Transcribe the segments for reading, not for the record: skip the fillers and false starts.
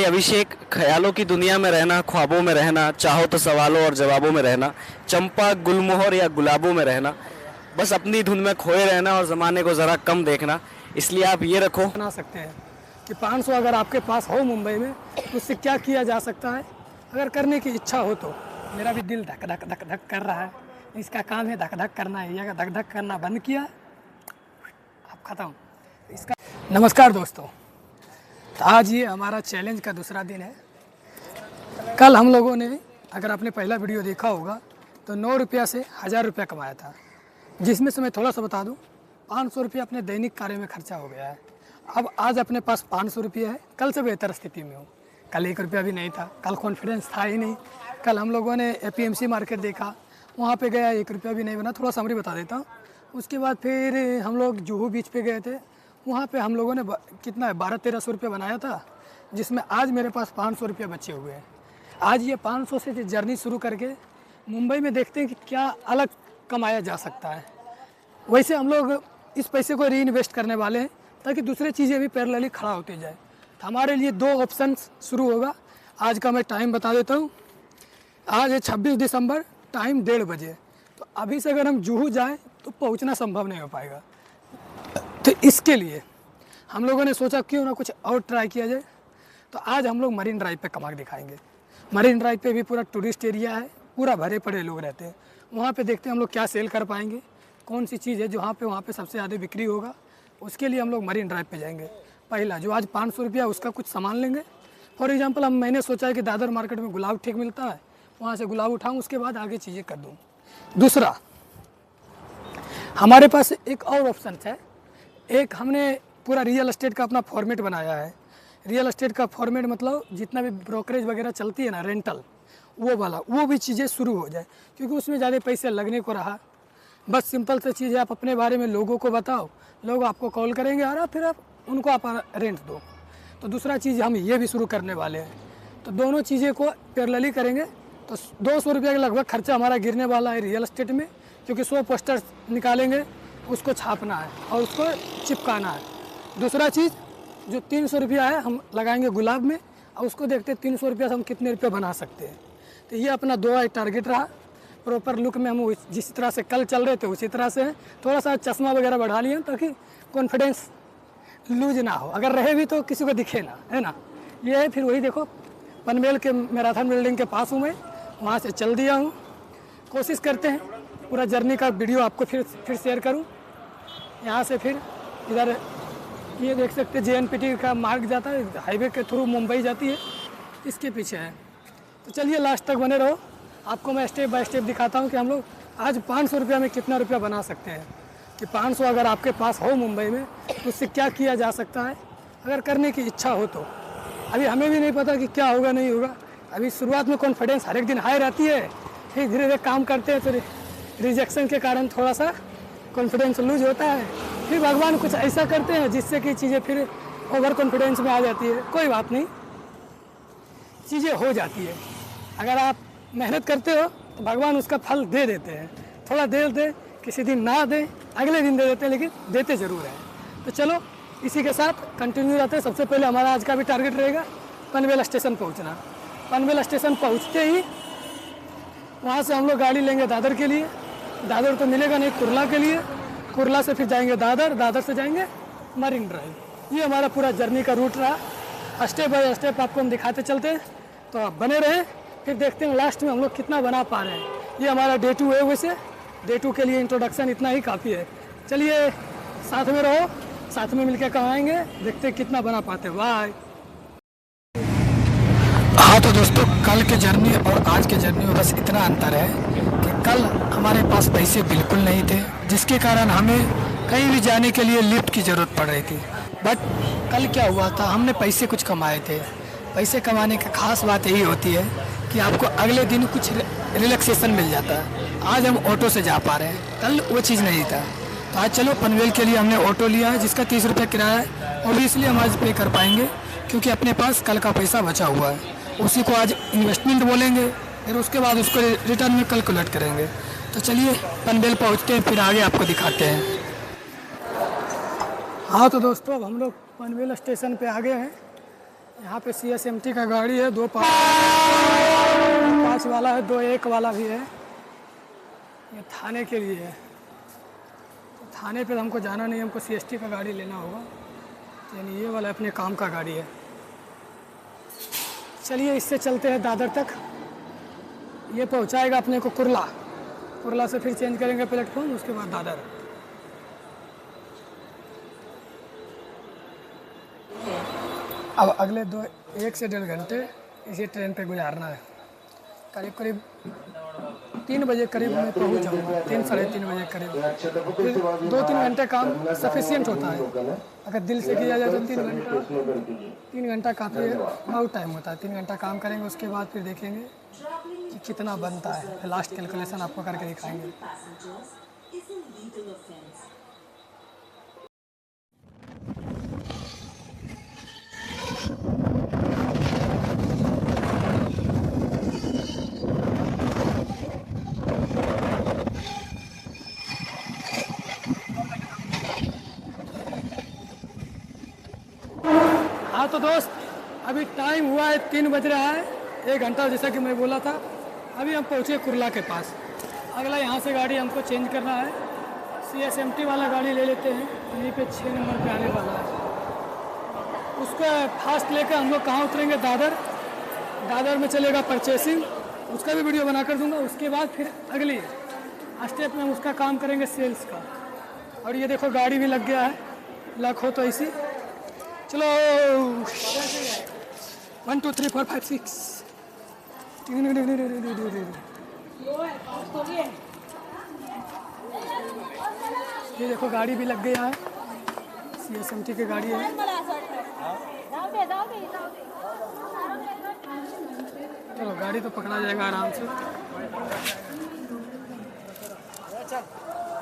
भाई अभिषेक, ख्यालों की दुनिया में रहना, ख्वाबों में रहना, चाहो तो सवालों और जवाबों में रहना, चंपा गुलमोहर या गुलाबों में रहना, बस अपनी धुन में खोए रहना और ज़माने को ज़रा कम देखना। इसलिए आप ये रखो। बना सकते हैं कि 500 अगर आपके पास हो मुंबई में तो उससे क्या किया जा सकता है, अगर करने की इच्छा हो तो। मेरा भी दिल धक धक धक धक कर रहा है, इसका काम है धक धक करना है। ये अगर धक धक करना बंद किया अब ख़त्म इसका। नमस्कार दोस्तों, तो आज ये हमारा चैलेंज का दूसरा दिन है। कल हम लोगों ने, अगर आपने पहला वीडियो देखा होगा, तो 9 रुपया से 1000 रुपया कमाया था, जिसमें से मैं थोड़ा सा बता दूं, 500 रुपया अपने दैनिक कार्य में खर्चा हो गया है। अब आज अपने पास 500 रुपया है, कल से बेहतर स्थिति में हूँ। कल 1 रुपया भी नहीं था, कल कॉन्फिडेंस था ही नहीं। कल हम लोगों ने APMC मार्केट देखा, वहाँ पे गया 1 रुपया भी नहीं बना। थोड़ा समरी बता देता हूँ। उसके बाद फिर हम लोग जुहू बीच पे गए थे, वहाँ पे हम लोगों ने कितना है 1200-1300 रुपया बनाया था, जिसमें आज मेरे पास 500 रुपया बचे हुए हैं। आज ये 500 से जर्नी शुरू करके मुंबई में देखते हैं कि क्या अलग कमाया जा सकता है। वैसे हम लोग इस पैसे को री इन्वेस्ट करने वाले हैं ताकि दूसरी चीज़ें भी पैरेलली खड़ा होती जाए। तो हमारे लिए 2 ऑप्शन शुरू होगा। आज का मैं टाइम बता देता हूँ। आज है 26 दिसंबर, टाइम 1:30 बजे। तो अभी से अगर हम जुहू जाएँ तो पहुँचना संभव नहीं हो पाएगा। तो इसके लिए हम लोगों ने सोचा क्यों ना कुछ और ट्राई किया जाए। तो आज हम लोग मरीन ड्राइव पे कमाल दिखाएंगे। मरीन ड्राइव पे भी पूरा टूरिस्ट एरिया है, पूरा भरे पड़े लोग रहते हैं। वहाँ पे देखते हैं हम लोग क्या सेल कर पाएंगे, कौन सी चीज़ है जो वहाँ पे सबसे ज़्यादा बिक्री होगा। उसके लिए हम लोग मरीन ड्राइव पे जाएंगे। पहला जो आज 500 रुपया, उसका कुछ सामान लेंगे। फॉर एग्जांपल मैंने सोचा है कि दादर मार्केट में गुलाब ठीक मिलता है, वहाँ से गुलाब उठाऊँ, उसके बाद आगे चीज़ें कर दूँ। दूसरा, हमारे पास एक और ऑप्शन है। एक हमने पूरा रियल एस्टेट का अपना फॉर्मेट बनाया है। रियल एस्टेट का फॉर्मेट मतलब जितना भी ब्रोकरेज वगैरह चलती है ना, रेंटल, वो वाला, वो भी चीज़ें शुरू हो जाए, क्योंकि उसमें ज़्यादा पैसे लगने को रहा। बस सिंपल से चीज़ है, आप अपने बारे में लोगों को बताओ, लोग आपको कॉल करेंगे और फिर आप उनको आप रेंट दो। तो दूसरा चीज़ हम ये भी शुरू करने वाले हैं। तो दोनों चीज़ें को पैरेलली करेंगे। तो 200 रुपये का लगभग खर्चा हमारा गिरने वाला है रियल एस्टेट में, क्योंकि 100 पोस्टर निकालेंगे, उसको छापना है और उसको चिपकाना है। दूसरा चीज़ जो 300 रुपया है हम लगाएंगे गुलाब में, और उसको देखते हैं 300 रुपया से हम कितने रुपये बना सकते हैं। तो ये अपना 2 टारगेट रहा। प्रॉपर लुक में हम जिस तरह से कल चल रहे थे उसी तरह से, थोड़ा सा चश्मा वगैरह बढ़ा लिए ताकि कॉन्फिडेंस लूज ना हो, अगर रहे भी तो किसी को दिखे ना, है ना। ये है, फिर वही देखो, पनवेल के मैराथन बिल्डिंग के पास हूँ मैं, वहाँ से चल दिया हूँ। कोशिश करते हैं पूरा जर्नी का वीडियो आपको फिर शेयर करूँ। यहाँ से फिर इधर ये देख सकते हैं JNPT का मार्ग जाता है, हाईवे के थ्रू मुंबई जाती है, इसके पीछे है। तो चलिए लास्ट तक बने रहो, आपको मैं स्टेप बाय स्टेप दिखाता हूँ कि हम लोग आज 500 रुपया में कितना रुपया बना सकते हैं। कि 500 अगर आपके पास हो मुंबई में तो उससे क्या किया जा सकता है, अगर करने की इच्छा हो तो। अभी हमें भी नहीं पता कि क्या होगा नहीं होगा। अभी शुरुआत में कॉन्फिडेंस हर एक दिन हाई रहती है, फिर धीरे धीरे काम करते हैं तो रिजेक्शन के कारण थोड़ा सा कॉन्फिडेंस लूज होता है। फिर भगवान कुछ ऐसा करते हैं जिससे कि चीज़ें फिर ओवर कॉन्फिडेंस में आ जाती है। कोई बात नहीं, चीज़ें हो जाती है। अगर आप मेहनत करते हो तो भगवान उसका फल दे देते हैं। थोड़ा देर दे, किसी दिन ना दे, अगले दिन दे देते हैं, लेकिन देते ज़रूर हैं। तो चलो इसी के साथ कंटिन्यू रहते हैं। सबसे पहले हमारा आज का भी टारगेट रहेगा पनवेल स्टेशन पहुँचना। पनवेल स्टेशन पहुँचते ही वहाँ से हम लोग गाड़ी लेंगे दादर के लिए। दादर तो मिलेगा नहीं, कुर्ला के लिए। कुर्ला से फिर जाएंगे दादर, दादर से जाएंगे मरीन ड्राइव। ये हमारा पूरा जर्नी का रूट रहा। स्टेप बाय स्टेप आपको हम दिखाते चलते हैं, तो आप बने रहे। फिर देखते हैं लास्ट में हम लोग कितना बना पा रहे हैं। ये हमारा Day 2 है। वैसे Day 2 के लिए इंट्रोडक्शन इतना ही काफ़ी है। चलिए साथ में रहो, साथ में मिलकर कमाएंगे, देखते हैं कितना बना पाते हैं। बाय। हाँ तो दोस्तों, कल के जर्नी और आज के जर्नी में बस इतना अंतर है कि कल हमारे पास पैसे बिल्कुल नहीं थे, जिसके कारण हमें कहीं भी जाने के लिए लिफ्ट की ज़रूरत पड़ रही थी। बट कल क्या हुआ था, हमने पैसे कुछ कमाए थे। पैसे कमाने की खास बात यही होती है कि आपको अगले दिन कुछ रिलैक्सेशन मिल जाता है। आज हम ऑटो से जा पा रहे हैं, कल वो चीज़ नहीं था। तो आज चलो पनवेल के लिए हमने ऑटो लिया है, जिसका 30 रुपये किराया है, और इसलिए हम आज पे कर पाएंगे क्योंकि अपने पास कल का पैसा बचा हुआ है। उसी को आज इन्वेस्टमेंट बोलेंगे, फिर उसके बाद उसको रिटर्न में कैलकुलेट करेंगे। तो चलिए पनवेल पहुंचते हैं, फिर आगे आपको दिखाते हैं। हाँ तो दोस्तों, अब हम लोग पनवेल स्टेशन पे आ गए हैं। यहाँ पे CSMT का गाड़ी है, 2 5 वाला है, 2 1 वाला भी है। ये थाने के लिए है, तो थाने पे हमको जाना नहीं, हमको CST का गाड़ी लेना होगा। यानी ये वाला अपने काम का गाड़ी है। चलिए इससे चलते हैं दादर तक। ये पहुँचाएगा अपने को कुर्ला, कुर्ला से फिर चेंज करेंगे प्लेटफॉर्म, उसके बाद दादर। अब अगले 1 से 1.5 घंटे इसी ट्रेन पे गुजारना है। करीब करीब 3 बजे करीब मैं पहुंच जाऊँगा, 3 साढ़े 3 बजे करीब। 2-3 घंटे काम सफिशिएंट होता है। अगर दिल से किया जाए तो 3 घंटा काफ़ी बहुत टाइम होता है। 3 घंटा काम करेंगे, उसके बाद फिर देखेंगे कि कितना बनता है। फिर लास्ट कैलकुलेशन आपको करके दिखाएंगे। हाँ तो दोस्त, अभी टाइम हुआ है 3 बज रहा है। 1 घंटा जैसा कि मैं बोला था। अभी हम पहुँचे कुर्ला के पास। अगला यहाँ से गाड़ी हमको चेंज करना है। CSMT वाला गाड़ी ले लेते हैं, यहीं पे 6 नंबर पे आने वाला है। उसको फास्ट लेकर हम लोग कहाँ उतरेंगे? दादर। दादर में चलेगा परचेसिंग, उसका भी वीडियो बना कर दूंगा। उसके बाद फिर अगली स्टेप में उसका काम करेंगे सेल्स का। और ये देखो गाड़ी भी लग गया है, लक हो तो इसी। चलो 1 2 3 4 5 6। ये देखो गाड़ी भी लग गया है, CSMT की गाड़ी है। चलो गाड़ी तो पकड़ा जाएगा आराम से,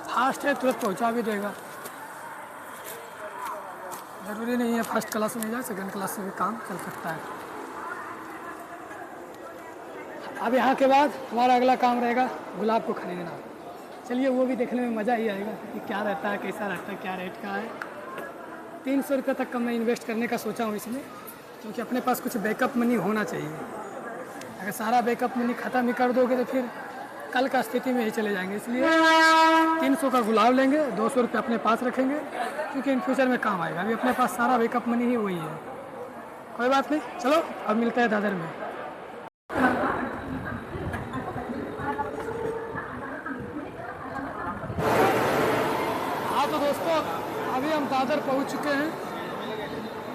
फास्ट है, तुरंत पहुंचा भी देगा। ज़रूरी नहीं है फर्स्ट क्लास में जाए, सेकंड क्लास से भी काम चल सकता है। अब यहाँ के बाद हमारा अगला काम रहेगा गुलाब को खरीदना। चलिए वो भी देखने में मज़ा ही आएगा कि क्या रहता है, कैसा रहता है, क्या रेट का है। 300 रुपये तक का मैं इन्वेस्ट करने का सोचा हूँ इसमें, क्योंकि अपने पास कुछ बैकअप मनी होना चाहिए। अगर सारा बैकअप मनी ख़त्म ही कर दोगे तो फिर कल का स्थिति में ही चले जाएंगे। इसलिए 300 का गुलाब लेंगे, 200 रुपये अपने पास रखेंगे, क्योंकि इन फ्यूचर में काम आएगा। अभी अपने पास सारा बैकअप मनी ही वही है। कोई बात नहीं, चलो अब मिलते हैं दादर में। हाँ तो दोस्तों, अभी हम दादर पहुँच चुके हैं।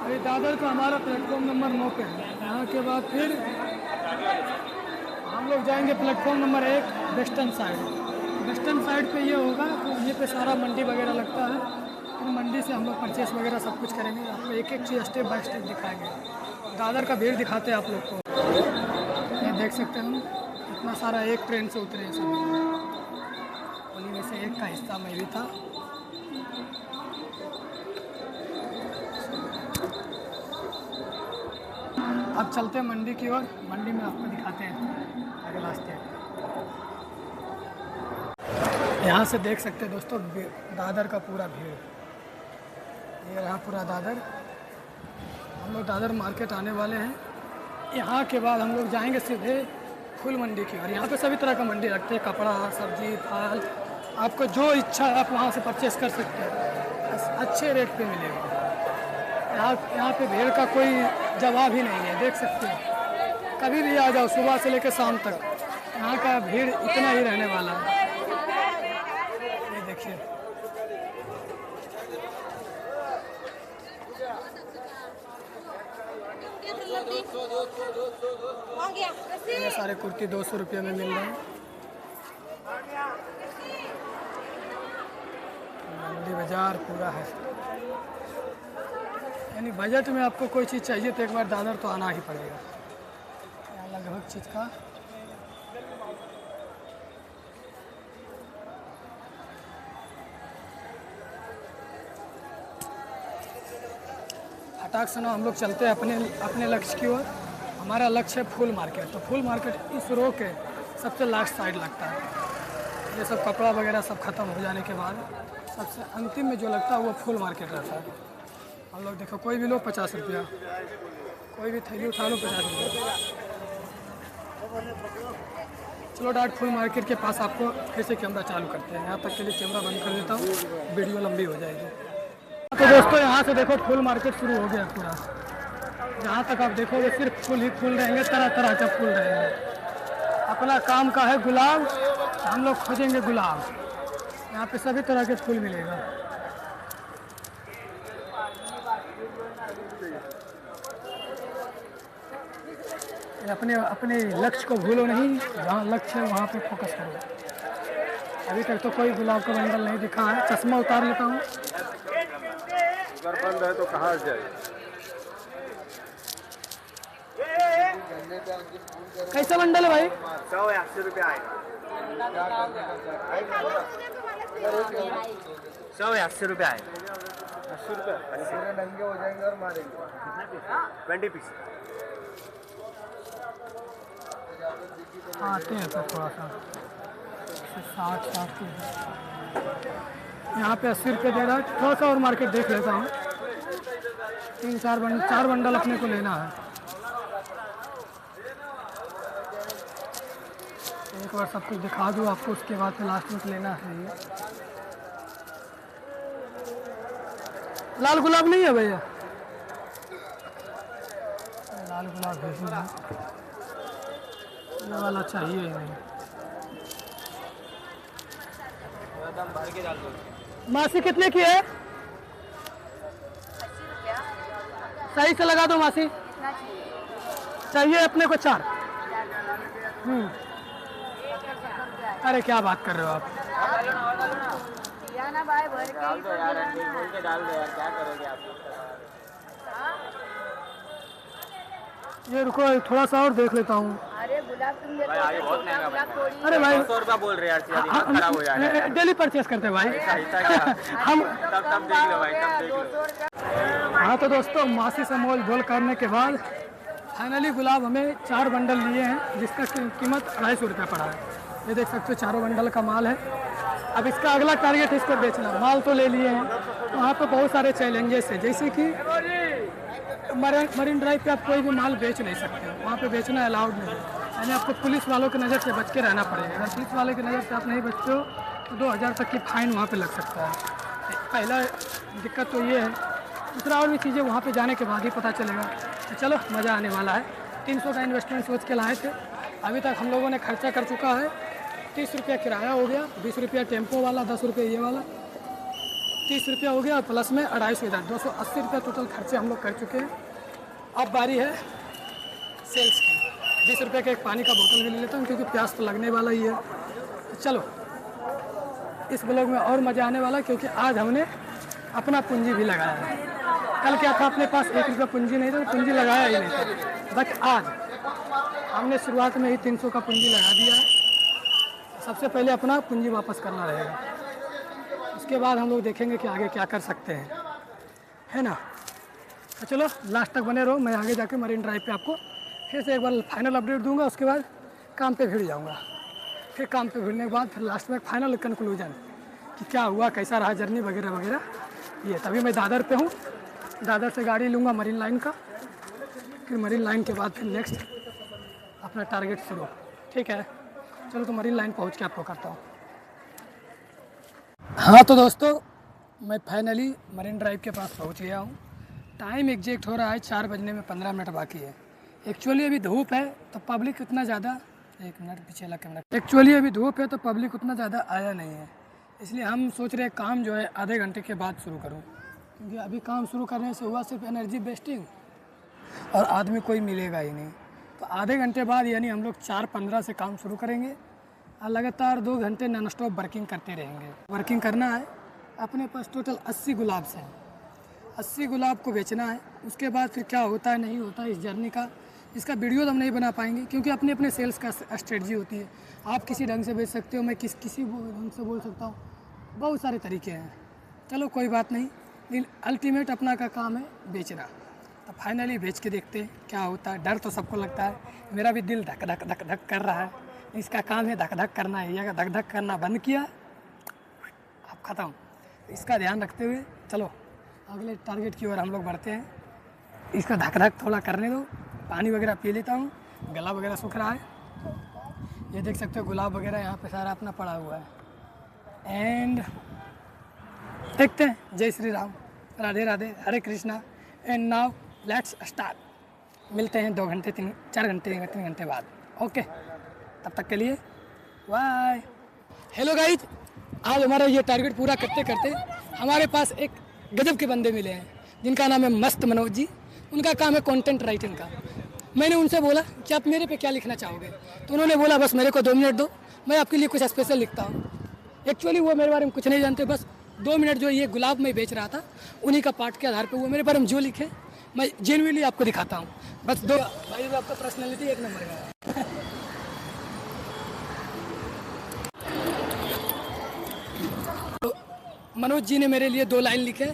अभी दादर का हमारा प्लेटफॉर्म नंबर 9 पे है। यहाँ के बाद फिर हम लोग जाएंगे platform number 1 western side. Western side पे ये होगा, तो ये पे सारा मंडी वगैरह लगता है। फिर मंडी से हम लोग परचेस वगैरह सब कुछ करेंगे। आपको एक एक चीज़ स्टेप बाय स्टेप दिखाएंगे। दादर का भीड़ दिखाते हैं आप लोग को। ये देख सकते हैं, इतना सारा एक ट्रेन से उतरे सब। उन्हीं में से एक का हिस्सा मैं भी था। अब चलते हैं मंडी की ओर। मंडी में आपको दिखाते हैं अगला स्टेप। यहाँ से देख सकते हैं दोस्तों दादर का पूरा भीड़। ये रहा पूरा दादर। हम लोग दादर मार्केट आने वाले हैं। यहाँ के बाद हम लोग जाएंगे सीधे फूल मंडी की ओर। यहाँ पे सभी तरह का मंडी रखते हैं, कपड़ा, सब्जी, फल। आपको जो इच्छा है आप वहाँ से परचेस कर सकते हैं, अच्छे रेट पे मिलेगा। यहाँ पे भीड़ का कोई जवाब ही नहीं है, देख सकते हैं। कभी भी आ जाओ, सुबह से लेकर शाम तक यहाँ का भीड़ इतना ही रहने वाला है। ये देखिए, ये सारे कुर्ती 200 रुपये में मिल रहे हैं। मंडी बाजार पूरा है। यानी बजट में आपको कोई चीज़ चाहिए तो एक बार दादर तो आना ही पड़ेगा। लगभग चीज़ का फटाक सुनो, हम लोग चलते हैं अपने लक्ष्य की ओर। हमारा लक्ष्य है फूल मार्केट। तो फूल मार्केट इस रो के सबसे लास्ट साइड लगता है। ये सब कपड़ा वगैरह सब ख़त्म हो जाने के बाद सबसे अंतिम में जो लगता है वो फूल मार्केट रहता है। हम लोग देखो, कोई भी लो 50 रुपया, कोई भी थैली उठा लो 50 रुपये। चलो डायरेक्ट फुल मार्केट के पास आपको फिर से कैमरा चालू करते हैं। यहाँ तक के लिए कैमरा बंद कर देता हूँ, वीडियो लंबी हो जाएगी। तो दोस्तों यहाँ से देखो फुल मार्केट शुरू हो गया पूरा। जहाँ तक आप देखोगे सिर्फ फूल ही फूल रहेंगे, तरह तरह के फूल रहेंगे। अपना काम का है गुलाब, हम लोग खोजेंगे गुलाब। यहाँ पे सभी तरह के फूल मिलेगा। अपने अपने लक्ष्य को भूलो नहीं, जहाँ लक्ष्य है वहाँ पे फोकस करो। अभी तक तो कोई गुलाब का बंडल नहीं दिखा है। चश्मा उतार लेता हूँ। अगर बंद है तो कहाँ जाए? कैसा बंडल है भाई? 180 रुपये आएगा। 180 रुपये आएगा। 80 रुपये नंगे हो जाएंगे और मारेंगे। 20 पीस आते हैं तो थोड़ा सा 60 की। यहाँ पे 80 रुपये दे रहा है। थोड़ा सा और मार्केट देख लेता हूँ। 4 बंडल अपने को लेना है। एक बार सब कुछ दिखा दूँ आपको, उसके बाद फिर लास्ट में लेना है। लाल गुलाब नहीं है भैया? लाल गुलाब भेजूँगा, ये वाला चाहिए ही नहीं। मासी कितने की है? 80 सही से लगा दो मासी। चाहिए अपने को 4। अरे क्या बात कर रहे हो आप? ना भाई भर के डाल दो यार, बोल के डाल दो यार, क्या करोगे आप? ये रुको थोड़ा सा और देख लेता हूँ। अरे गुलाब तुम देखो, आगे बहुत महंगा गुलाब थोड़ी अरे भाई 100 रुपया बोल रहे यार, दिमाग खराब हो जाएगा। डेली परचेस करते हैं भाई ऐसा क्या? हम। तब देख लो भाई, तब देख लो। हाँ तो दोस्तों, मासी से मोल झोल करने के बाद फाइनली गुलाब हमें 4 बंडल लिए हैं, जिसका कीमत 250 रुपये पड़ा है। ये देख सकते हो, चारों बंडल का माल है। अब इसका अगला टारगेट है इसको बेचना। माल तो ले लिए हैं, वहाँ पे बहुत सारे चैलेंजेस हैं, जैसे कि मरीन ड्राइव पे आप कोई भी माल बेच नहीं सकते, वहाँ पे बेचना अलाउड नहीं है। यानी आपको पुलिस वालों की नज़र से बच के रहना पड़ेगा। अगर पुलिस वाले की नज़र से आप नहीं बचते हो तो 2000 तक की फाइन वहाँ पे लग सकता है। पहला दिक्कत तो ये है। दूसरा और भी चीज़ें वहाँ पे जाने के बाद ही पता चलेगा। तो चलो मज़ा आने वाला है। 300 का इन्वेस्टमेंट सोच के लाए थे। अभी तक हम लोगों ने खर्चा कर चुका है 30 रुपया किराया हो गया, 20 रुपया टेम्पो वाला, 10 रुपये ये वाला, 30 रुपया हो गया और प्लस में 250 इधर, 280 रुपया टोटल खर्चे हम लोग कर चुके हैं। अब बारी है सेल्स की। 20 रुपये का एक पानी का बोतल भी ले लेता हूँ, क्योंकि प्यास तो लगने वाला ही है। तो चलो इस ब्लॉग में और मज़ा आने वाला, क्योंकि आज हमने अपना पूंजी भी लगाया है। कल क्या था, अपने पास 1 रुपया पूंजी नहीं था, तो पूंजी लगाया ही नहीं था। बट आज हमने शुरुआत में ही 300 का पूंजी लगा दिया है। सबसे पहले अपना पूंजी वापस करना रहेगा, उसके बाद हम लोग देखेंगे कि आगे क्या कर सकते हैं, है ना। तो चलो लास्ट तक बने रहो। मैं आगे जाके मरीन ड्राइव पे आपको फिर से एक बार फाइनल अपडेट दूंगा। उसके बाद काम पे भिड़ जाऊंगा। फिर काम पे भिड़ने के बाद फिर लास्ट में फाइनल कंक्लूजन कि क्या हुआ, कैसा रहा जर्नी वगैरह वगैरह। ये तभी मैं दादर पे हूँ। दादर से गाड़ी लूँगा मरीन लाइन का, फिर मरीन लाइन के बाद फिर नेक्स्ट अपना टारगेट शुरू। ठीक है, चलो तो मरीन लाइन पहुँच के आपको करता हूँ। हाँ तो दोस्तों, मैं फाइनली मरीन ड्राइव के पास पहुँच गया हूँ। टाइम एग्जैक्ट हो रहा है 4 बजने में 15 मिनट बाकी है। एक्चुअली अभी धूप है तो पब्लिक उतना ज़्यादा, 1 मिनट पीछे लग कैमरा। एक्चुअली अभी धूप है तो पब्लिक उतना ज़्यादा आया नहीं है, इसलिए हम सोच रहे काम जो है आधे घंटे के बाद शुरू करूँ, क्योंकि अभी काम शुरू करने से हुआ सिर्फ एनर्जी वेस्टिंग और आदमी कोई मिलेगा ही नहीं। तो आधे घंटे बाद यानी हम लोग 4:15 से काम शुरू करेंगे और लगातार 2 घंटे नॉन स्टॉप वर्किंग करते रहेंगे। वर्किंग करना है। अपने पास टोटल 80 गुलाब से 80 गुलाब को बेचना है। उसके बाद फिर क्या होता है नहीं होता है इस जर्नी का, इसका वीडियो तो हम नहीं बना पाएंगे, क्योंकि अपने अपने सेल्स का स्ट्रेटजी होती है। आप किसी ढंग से बेच सकते हो, मैं किसी ढंग से बोल सकता हूँ, बहुत सारे तरीके हैं। चलो कोई बात नहीं, लेकिन अल्टीमेट अपना का काम है बेचना। तो फाइनली बेच के देखते हैं क्या होता है। डर तो सबको लगता है, मेरा भी दिल धक धक धक धक कर रहा है। इसका काम है धक धक करना है। अगर धक धक करना बंद किया अब ख़त्म। इसका ध्यान रखते हुए चलो अगले टारगेट की ओर हम लोग बढ़ते हैं। इसका धक धक थोड़ा करने दो, पानी वगैरह पी लेता हूँ, गला वगैरह सूख रहा है। ये देख सकते हो गुलाब वगैरह यहाँ पे सारा अपना पड़ा हुआ है। एंड देखते हैं। जय Shri Ram, Radhe Radhe, Hare Krishna. And now let's start. मिलते हैं 2 घंटे 3 घंटे बाद। ओके, तब तक के लिए बाय। हेलो गाइज, आज हमारा ये टारगेट पूरा करते करते हमारे पास एक गजब के बंदे मिले हैं जिनका नाम है मस्त मनोज जी। उनका काम है कंटेंट राइटिंग का। मैंने उनसे बोला कि आप मेरे पे क्या लिखना चाहोगे, तो उन्होंने बोला बस मेरे को 2 मिनट दो, मैं आपके लिए कुछ स्पेशल लिखता हूँ। एक्चुअली वो मेरे बारे में कुछ नहीं जानते, बस 2 मिनट जो ये गुलाब में बेच रहा था उन्हीं का पार्ट के आधार पे वो मेरे बारे में जो लिखे मैं जेन्युइनली आपको दिखाता हूँ। बस 2 भाई, आपका पर्सनैलिटी 1 नंबर का है। तो मनोज जी ने मेरे लिए 2 लाइन लिखे,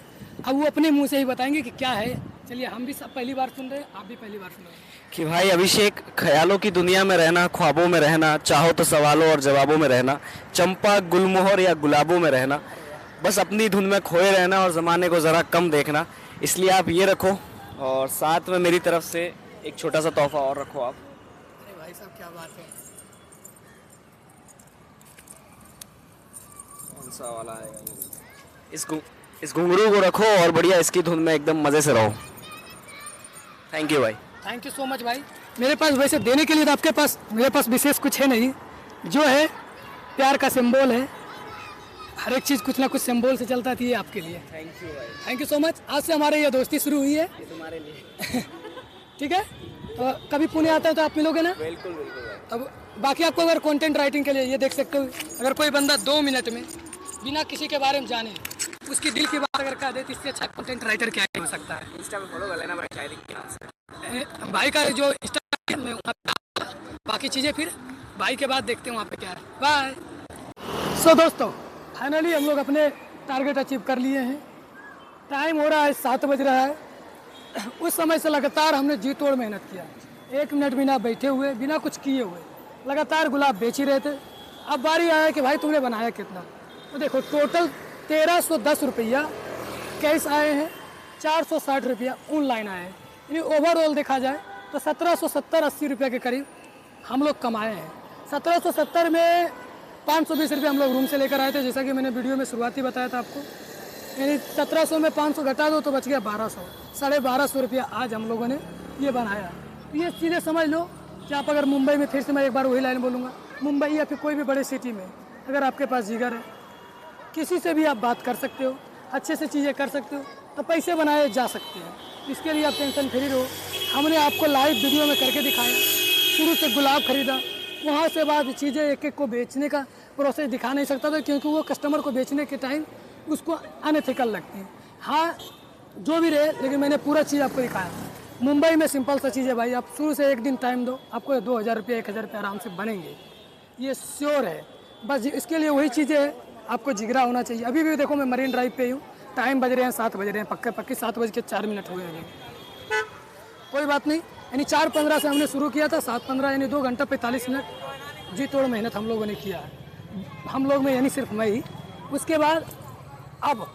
अब वो अपने मुंह से ही बताएंगे कि क्या है। चलिए, हम भी सब पहली बार सुन रहे हैं, आप भी पहली बार सुन रहे हैं। कि भाई अभिषेक, ख्यालों की दुनिया में रहना, ख्वाबों में रहना, चाहो तो सवालों और जवाबों में रहना, चंपा गुलमोहर या गुलाबों में रहना, बस अपनी धुन में खोए रहना और ज़माने को ज़रा कम देखना। इसलिए आप ये रखो, और साथ में मेरी तरफ से एक छोटा सा तोहफा और रखो आप। अरे भाई साहब, क्या बात है। कौन सा वाला आएगा? इस घुंघरू को रखो और बढ़िया इसकी धुन में एकदम मज़े से रहो। थैंक यू भाई। थैंक यू सो मच भाई। मेरे पास वैसे देने के लिए तो आपके पास, मेरे पास विशेष कुछ है नहीं, जो है प्यार का सिंबल है। हर एक चीज़ कुछ ना कुछ सिंबल से चलता थी, ये आपके लिए। थैंक यू भाई। Thank you so much. आज से हमारे ये दोस्ती शुरू हुई है। ये तुम्हारे लिए। ठीक है, तो कभी पुणे आता है तो आप मिलोगे ना? बिल्कुल बिल्कुल भाई। तब बाकी आपको अगर कंटेंट राइटिंग के लिए ये देख सकते हो, अगर कोई बंदा 2 मिनट में बिना किसी के बारे में जाने उसकी दिल की बात अगर कह दे, तो इससे अच्छा कंटेंट राइटर क्या हो सकता है। इंस्टा पे फॉलो कर लेना भाई, शायरी के नाम से। भाई का जो इंस्टा में वहाँ पे, बाकी चीज़ें फिर भाई के बाद देखते हैं वहाँ पे क्या है। बाय। सो दोस्तों, फाइनली हम लोग अपने टारगेट अचीव कर लिए हैं। टाइम हो रहा है 7 बज रहा है। उस समय से लगातार हमने जी तोड़ मेहनत किया, 1 मिनट बिना बैठे हुए, बिना कुछ किए हुए लगातार गुलाब बेच ही रहे थे। अब बारी आया कि भाई तुमने बनाया कितना, तो देखो टोटल 1310 रुपया कैश आए हैं, 460 रुपया ऑनलाइन आए हैं। यानी ओवरऑल देखा जाए तो 1770-80 रुपये के करीब हम लोग कमाए हैं। 1770 में 520 रुपये हम लोग रूम से लेकर आए थे, जैसा कि मैंने वीडियो में शुरुआती बताया था आपको। यानी 1700 में 500 घटा दो तो बच गया 1200, 1250 रुपया आज हम लोगों ने ये बनाया। ये चीज़ें समझ लो कि आप अगर मुंबई में, फिर से मैं एक बार वही लाइन बोलूँगा, मुंबई या फिर कोई भी बड़े सिटी में अगर आपके पास जिगर है, किसी से भी आप बात कर सकते हो, अच्छे से चीज़ें कर सकते हो, तो पैसे बनाए जा सकते हैं। इसके लिए आप टेंशन फ्री रहो। हमने आपको लाइव वीडियो में करके दिखाया, शुरू से गुलाब खरीदा, वहाँ से बाद चीज़ें एक एक को बेचने का प्रोसेस दिखा नहीं सकता था, क्योंकि वो कस्टमर को बेचने के टाइम उसको अनएथिकल लगती है। हाँ, जो भी रहे, लेकिन मैंने पूरा चीज़ आपको दिखाया। मुंबई में सिंपल सा चीज़ है भाई, आप शुरू से 1 दिन टाइम दो, आपको 2000 रुपये 1000 रुपये आराम से बनेंगे, ये श्योर है। बस इसके लिए वही चीज़ें है, आपको जिगरा होना चाहिए। अभी भी देखो मैं मरीन ड्राइव पे हूँ, टाइम बज रहे हैं 7 बज रहे हैं, पक्के 7:04 हुए हैं। कोई बात नहीं, यानी 4:15 से हमने शुरू किया था, 7:15 यानी 2 घंटा 45 मिनट जी तोड़ मेहनत हम लोगों ने किया है। हम लोग में यानी सिर्फ मैं ही। उसके बाद अब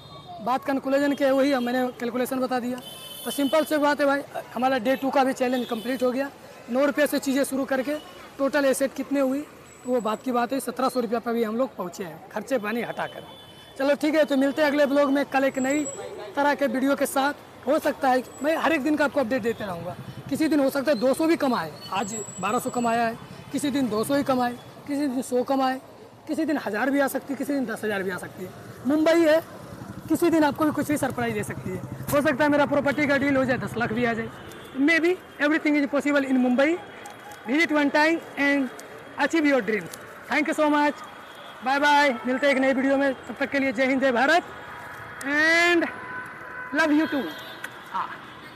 बात कंक्लूजन के, वही मैंने कैलकुलेशन बता दिया। तो सिंपल से बात है भाई, हमारा डे 2 का भी चैलेंज कंप्लीट हो गया। 9 रुपये से चीज़ें शुरू करके टोटल एसेट कितने हुई, तो वो बात की बात है, 1700 रुपये पर भी हम लोग पहुँचे हैं, खर्चे पानी हटाकर। चलो ठीक है, तो मिलते हैं अगले ब्लॉग में कल एक नई तरह के वीडियो के साथ। हो सकता है मैं हर एक दिन का आपको अपडेट देते रहूँगा। किसी दिन हो सकता है 200 भी कमाए, आज 1200 कमाया है, किसी दिन 200 ही कमाए, किसी दिन 100 कमाए, किसी दिन 1000 भी आ सकती है, किसी दिन 10,000 भी आ सकती है। मुंबई है, किसी दिन आपको भी कुछ भी सरप्राइज दे सकती है। हो सकता है मेरा प्रॉपर्टी का डील हो जाए, 10 लाख भी आ जाए। Maybe everything is possible in Mumbai. Visit one time and achieve your dreams. Thank you so much, bye bye. मिलते हैं एक नई वीडियो में, तब तक के लिए जय हिंद, जय Bharat and love you to.